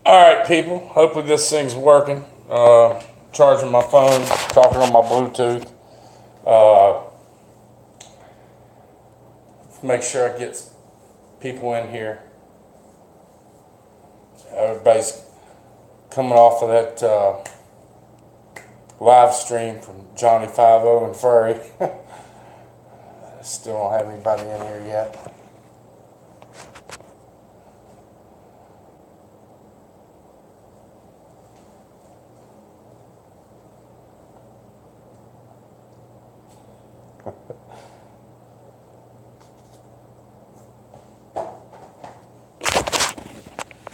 Alright, people. Hopefully this thing's working. Charging my phone, talking on my Bluetooth. Make sure I get people in here. Everybody's coming off of that live stream from Johnny 5-0 and Furry. Still don't have anybody in here yet.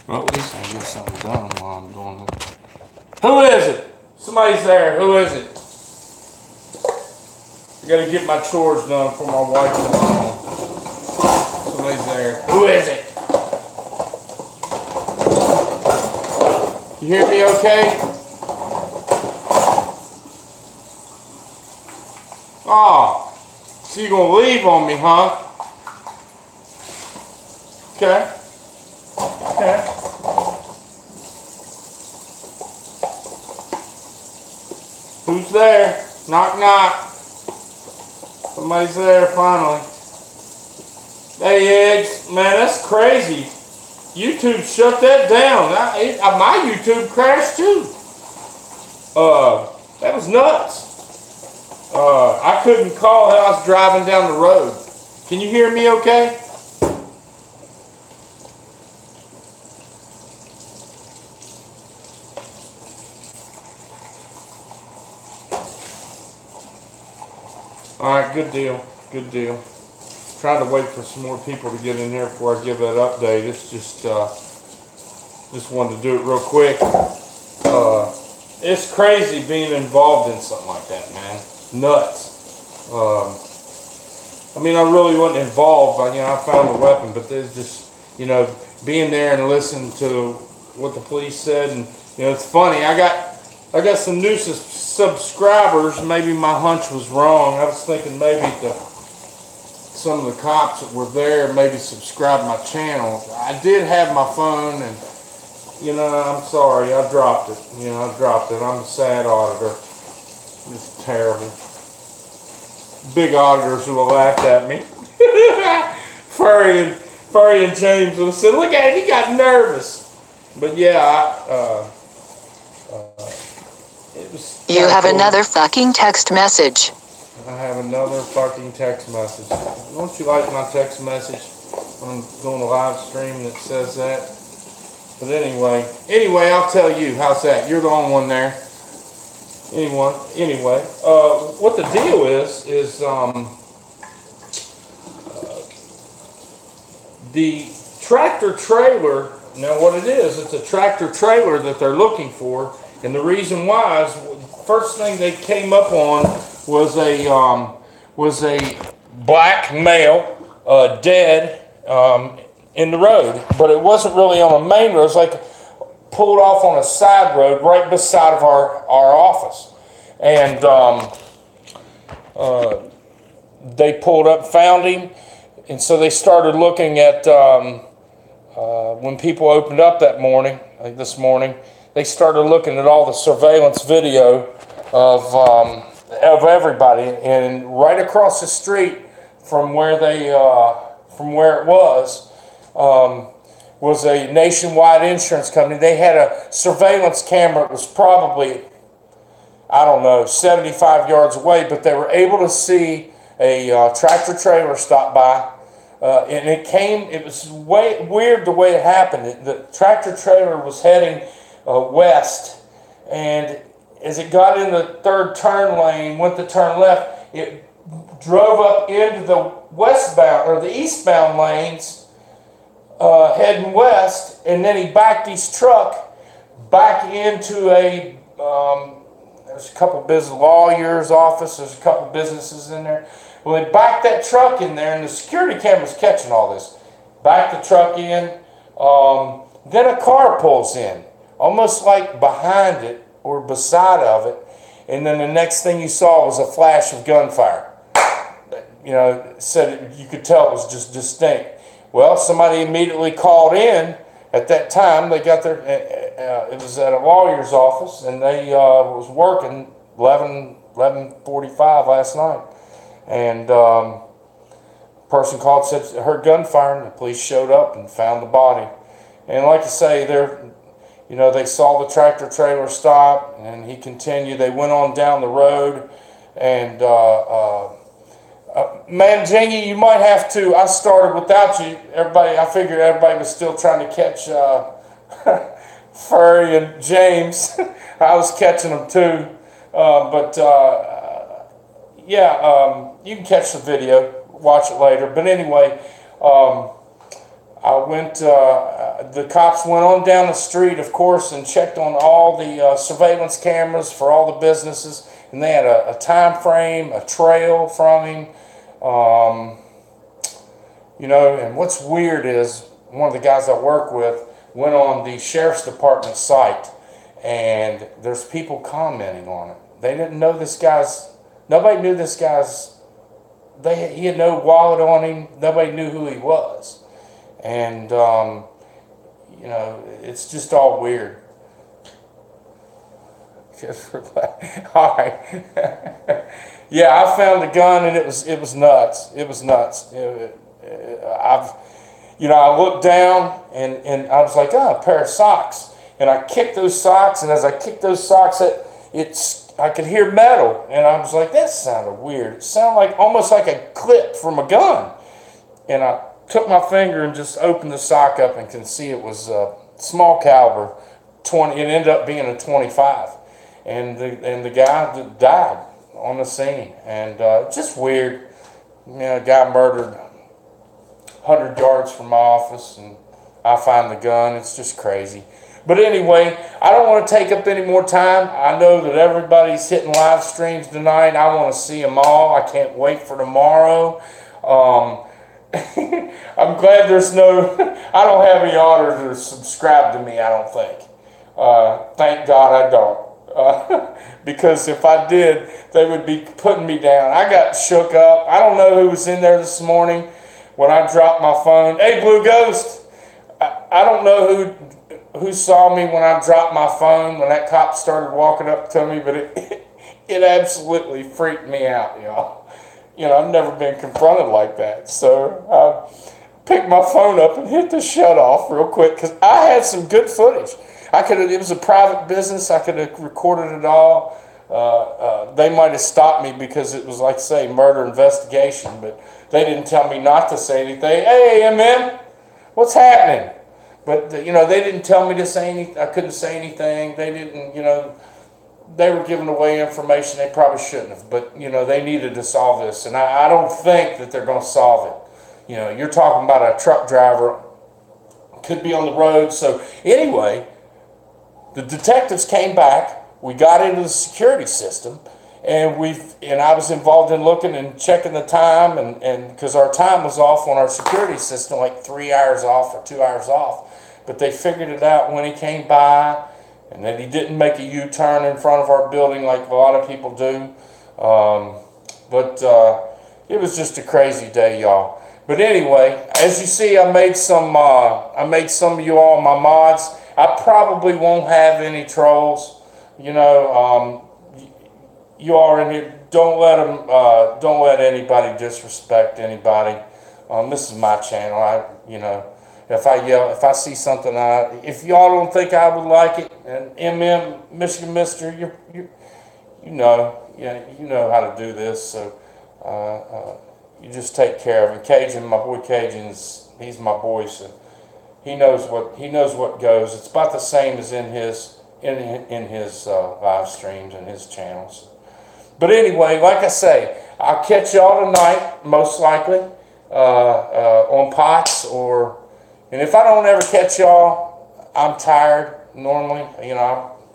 Well, at least I get something done while I'm doing it. Who is it? Somebody's there. Who is it? I gotta get my chores done for my wife and mom. Somebody's there. Who is it? You hear me okay? Oh, so you're gonna leave on me, huh? Okay. Okay. Who's there? Knock, knock. Somebody's there finally. Hey, Eggs. Man, that's crazy. YouTube shut that down. My YouTube crashed too. That was nuts. I couldn't call. I was driving down the road. Can you hear me okay? Alright, good deal. Good deal. Trying to wait for some more people to get in here before I give that update. It's just wanted to do it real quick. It's crazy being involved in something like that, man. Nuts. I mean, I really wasn't involved, but I found the weapon, but there's just, being there and listening to what the police said, and it's funny. I got some new subscribers. Maybe my hunch was wrong. I was thinking maybe some of the cops that were there maybe subscribed my channel. I did have my phone, and I'm sorry, I dropped it. I dropped it. I'm a sad auditor. It's terrible. Big auditors who will laugh at me. Furry and James will say, "Look at it, he got nervous." But yeah, You have another fucking text message. I have another fucking text message. Don't you like my text message when I'm doing a live stream that says that? But anyway, I'll tell you. How's that? You're the only one there. Anyway, what the deal is the tractor trailer. Now, what it is, it's a tractor trailer that they're looking for, and the reason why is first thing they came up on was a black male dead in the road, but it wasn't really on a main road. It was like pulled off on a side road right beside of our office, and they pulled up, found him, and so they started looking at when people opened up that morning, like this morning. They started looking at all the surveillance video of everybody, and right across the street from where it was a Nationwide insurance company. They had a surveillance camera. It was probably, I don't know, 75 yards away, but they were able to see a tractor trailer stop by, and it was way weird the way it happened. The tractor trailer was heading west, and as it got in the third turn lane, went to turn left, it drove up into the westbound or the eastbound lanes, heading west, and then he backed his truck back into there's a couple business lawyers' office. There's a couple businesses in there. Well, he backed that truck in there, and the security camera's catching all this. Backed the truck in. Then a car pulls in, almost like behind it or beside of it, and then the next thing you saw was a flash of gunfire. Said you could tell it was just distinct. Well, somebody immediately called in at that time, they got their, it was at a lawyer's office, and they was working 11:45 last night. And person called, said heard gunfire, and the police showed up and found the body. And like I say, they saw the tractor trailer stop, and he continued. They went on down the road, and man, Jingy, you might have to. I started without you. I figured everybody was still trying to catch Furry and James. I was catching them too, you can catch the video. Watch it later. But anyway, I went. The cops went on down the street, of course, and checked on all the surveillance cameras for all the businesses, and they had a time frame, a trail from him. And what's weird is one of the guys I work with went on the sheriff's department site, and there's people commenting on it. They didn't know this guy's. Nobody knew this guy's. He had no wallet on him. Nobody knew who he was, and it's just all weird. All right. Yeah, I found the gun, and it was nuts. It was nuts. I looked down, and I was like, oh, a pair of socks. And I kicked those socks, and as I kicked those socks, I could hear metal, and I was like, that sounded weird. It sounded like almost like a clip from a gun. And I took my finger and just opened the sock up and can see it was a small caliber 20. It ended up being a 25, and the guy died on the scene. And just weird. A guy murdered 100 yards from my office, and I find the gun. It's just crazy. But anyway, I don't want to take up any more time. I know that everybody's hitting live streams tonight. I want to see them all. I can't wait for tomorrow. I'm glad there's I don't have any auditors subscribe to me, I don't think. Thank God I don't. Because if I did, they would be putting me down. I got shook up. I don't know who was in there this morning when I dropped my phone. Hey, Blue Ghost. I don't know who saw me when I dropped my phone, when that cop started walking up to me, but it absolutely freaked me out, y'all. I've never been confronted like that. So I picked my phone up and hit the shut off real quick because I had some good footage. It was a private business. I could have recorded it all. They might have stopped me because it was, like I say, murder investigation, but they didn't tell me not to say anything. Hey, MM, what's happening? But, they didn't tell me to say anything. I couldn't say anything. They didn't, they were giving away information they probably shouldn't have. But, they needed to solve this. And I don't think that they're going to solve it. You're talking about a truck driver, could be on the road. So, anyway, the detectives came back. We got into the security system. And I was involved in looking and checking the time. And because our time was off on our security system, like 3 hours off or 2 hours off. But they figured it out when he came by, and that he didn't make a U-turn in front of our building like a lot of people do. But it was just a crazy day, y'all. But anyway, as you see, I made some of you all my mods. I probably won't have any trolls. You all in here, don't let anybody disrespect anybody. This is my channel. If I see something, if y'all don't think I would like it, and Michigan Mister, you know how to do this, so you just take care of him. Cajun, my boy Cajun's, he's my boy, so he knows what goes. It's about the same as in his live streams and his channels. But anyway, like I say, I'll catch y'all tonight, most likely, on POTS and if I don't ever catch y'all, I'm tired normally.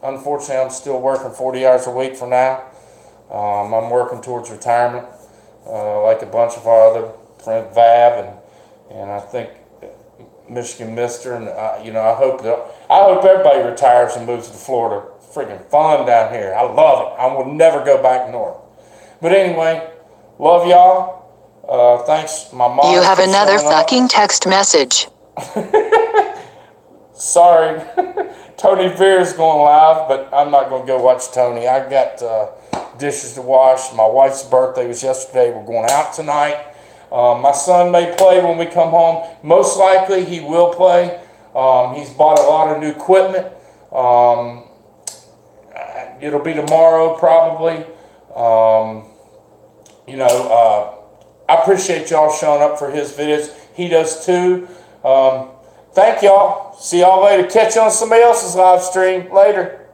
Unfortunately, I'm still working 40 hours a week for now. I'm working towards retirement, like a bunch of our other friends, Vab, and I think Michigan Mister, and I hope everybody retires and moves to Florida. Freaking fun down here. I love it. I will never go back north. But anyway, love y'all. Thanks, my mom. You have another fucking text message. Sorry, Tony Veer's going live, but I'm not going to go watch Tony. I got dishes to wash. My wife's birthday was yesterday. We're going out tonight. My son may play when we come home. Most likely he will play. He's bought a lot of new equipment. It'll be tomorrow probably. I appreciate y'all showing up for his videos. He does too. Thank y'all. See y'all later. Catch you on somebody else's live stream later.